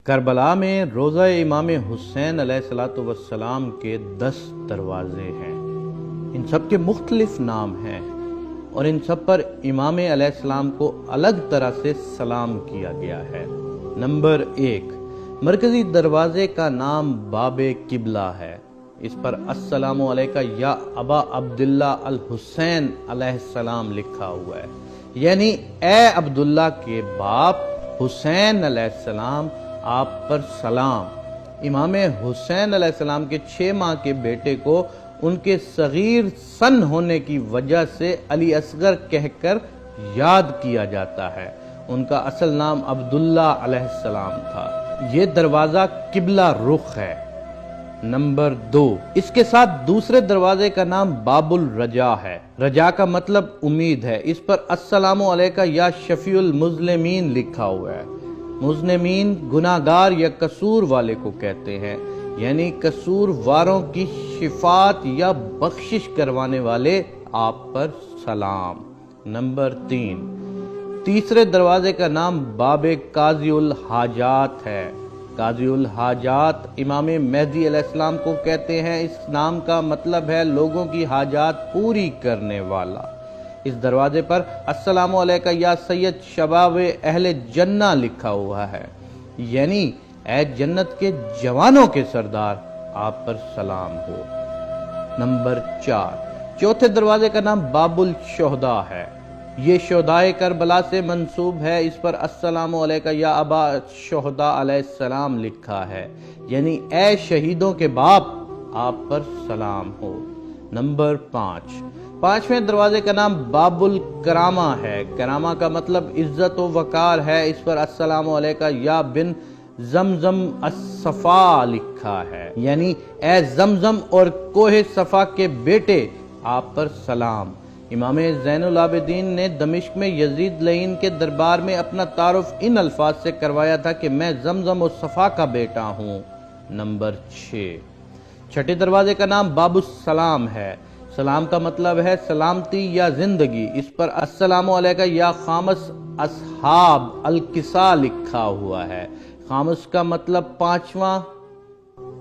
کربلا میں روضہ امام حسین علیہ السلام کے 10 دروازے ہیں۔ ان سب کے مختلف نام ہیں اور ان سب پر امام علیہ السلام کو الگ طرح سے سلام کیا گیا ہے۔ نمبر 1، مرکزی دروازے کا نام باب قبلہ ہے۔ اس پر السلام علیکہ یا ابا عبداللہ الحسین علیہ السلام لکھا ہوا ہے، یعنی اے عبداللہ کے باپ حسین علیہ السلام، آپ پر سلام۔ امام حسین علیہ السلام کے 6 ماہ کے بیٹے کو ان کے صغیر سن ہونے کی وجہ سے علی اصغر کہہ کر یاد کیا جاتا ہے۔ ان کا اصل نام عبداللہ علیہ السلام تھا۔ یہ دروازہ قبلہ رخ ہے۔ نمبر 2، اس کے ساتھ دوسرے دروازے کا نام باب الرجا ہے۔ رجا کا مطلب امید ہے۔ اس پر السلام علیکہ یا شفیع المذنبین لکھا ہوا ہے۔ مذنبین گناہگار یا قصور والے کو کہتے ہیں، یعنی قصور واروں کی شفاعت یا بخشش کروانے والے، آپ پر سلام۔ نمبر 3، تیسرے دروازے کا نام باب قاضی الحاجات ہے۔ قاضی الحاجات امام مہدی علیہ السلام کو کہتے ہیں۔ اس نام کا مطلب ہے لوگوں کی حاجات پوری کرنے والا۔ اس دروازے پر السلام علیکہ یا سید شباب اہل جنہ لکھا ہوا ہے، یعنی اے جنت کے جوانوں کے سردار، آپ پر سلام ہو۔ نمبر 4، چوتھے دروازے کا نام باب الشہداء ہے۔ یہ شہدائے کربلا سے منسوب ہے۔ اس پر السلام علیکہ یا ابا شہداء علیہ السلام لکھا ہے، یعنی اے شہیدوں کے باپ، آپ پر سلام ہو۔ نمبر 5، پانچویں دروازے کا نام باب الکرامہ ہے۔ کرامہ کا مطلب عزت و وقار ہے۔ اس پر السلام علیکہ یا بن زمزم الصفا لکھا ہے، یعنی اے زمزم اور کوہ صفا کے بیٹے، آپ پر سلام۔ امام زین العابدین نے دمشق میں یزید لعین کے دربار میں اپنا تعارف ان الفاظ سے کروایا تھا کہ میں زمزم و صفا کا بیٹا ہوں۔ نمبر 6، چھٹے دروازے کا نام باب السلام ہے۔ سلام کا مطلب ہے سلامتی یا زندگی۔ اس پر السلام علیکہ یا خامس اصحاب الکسا لکھا ہوا ہے۔ خامس کا مطلب 5واں،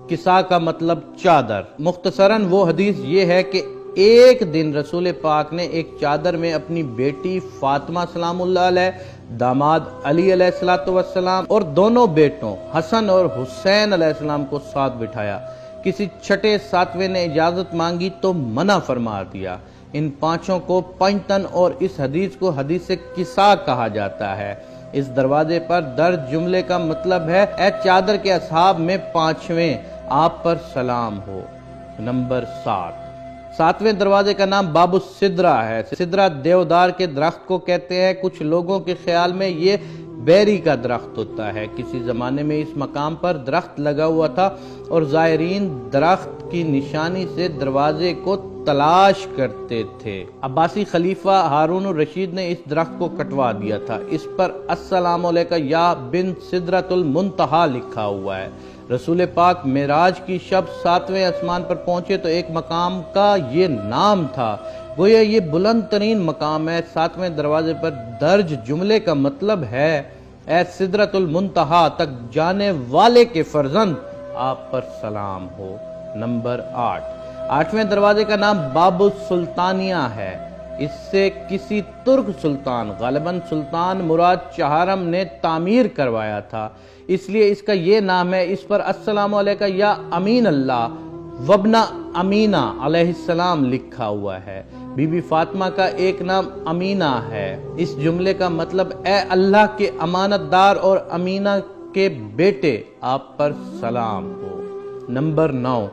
کسا کا مطلب چادر۔ مختصراً وہ حدیث یہ ہے کہ ایک دن رسول پاک نے ایک چادر میں اپنی بیٹی فاطمہ سلام اللہ علیہ، داماد علی علیہ السلام اور دونوں بیٹوں حسن اور حسین علیہ السلام کو ساتھ بٹھایا۔ کسی چھٹے ساتویں نے اجازت مانگی تو منع فرما دیا۔ ان پانچوں کو پنجتن اور اس حدیث کو حدیث کسا کہا جاتا ہے۔ اس دروازے پر درج جملے کا مطلب ہے اے چادر کے اصحاب میں 5ویں، آپ پر سلام ہو۔ نمبر 7، ساتویں دروازے کا نام باب السدرہ ہے۔ سدرہ دیودار کے درخت کو کہتے ہیں۔ کچھ لوگوں کے خیال میں یہ بیری کا درخت ہوتا ہے۔ کسی زمانے میں اس مقام پر درخت لگا ہوا تھا اور زائرین درخت کی نشانی سے دروازے کو تلاش کرتے تھے۔ عباسی خلیفہ ہارون الرشید نے اس درخت کو کٹوا دیا تھا۔ اس پر السلام علیکہ یا بن سدرۃ المنتہا لکھا ہوا ہے۔ رسول پاک معراج کی شب 7ویں آسمان پر پہنچے تو ایک مقام کا یہ نام تھا، گویا یہ بلند ترین مقام ہے۔ 7ویں دروازے پر درج جملے کا مطلب ہے اے سدرۃ المنتہا تک جانے والے کے فرزند، آپ پر سلام ہو۔ نمبر 8، 8ویں دروازے کا نام باب السلطانیہ ہے۔ اس سے کسی ترک سلطان، غالباً سلطان مراد چہارم نے تعمیر کروایا تھا، اس لیے اس کا یہ نام ہے۔ اس پر السلام علیکہ یا امین اللہ وابن امینہ علیہ السلام لکھا ہوا ہے۔ بی بی فاطمہ کا ایک نام امینہ ہے۔ اس جملے کا مطلب اے اللہ کے امانت دار اور امینہ کے بیٹے، آپ پر سلام ہو۔ نمبر 9،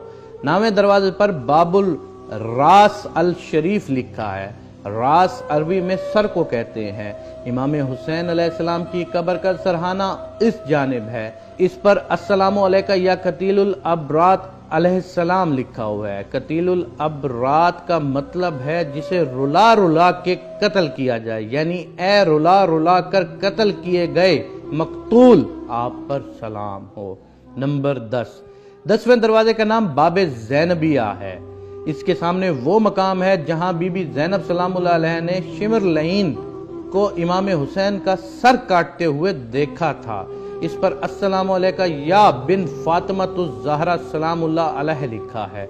9ویں دروازے پر باب الراس الشریف لکھا ہے۔ راس عربی میں سر کو کہتے ہیں۔ امام حسین علیہ السلام کی قبر کا سرحانہ اس جانب ہے۔ اس پر السلام علیکہ یا قتیل الابرات علیہ السلام لکھا ہوا ہے۔ قتیل الابرات کا مطلب ہے جسے رلا رلا کے قتل کیا جائے، یعنی اے رلا رلا کر قتل کیے گئے مقتول، آپ پر سلام ہو۔ نمبر 10، 10ویں دروازے کا نام باب زینبیہ ہے۔ اس کے سامنے وہ مقام ہے جہاں بی بی زینب سلام اللہ علیہ نے شمر لعین کو امام حسین کا سر کاٹتے ہوئے دیکھا تھا۔ اس پر السلام علیکہ یا بن فاطمۃ الزہرا سلام اللہ علیہ لکھا ہے۔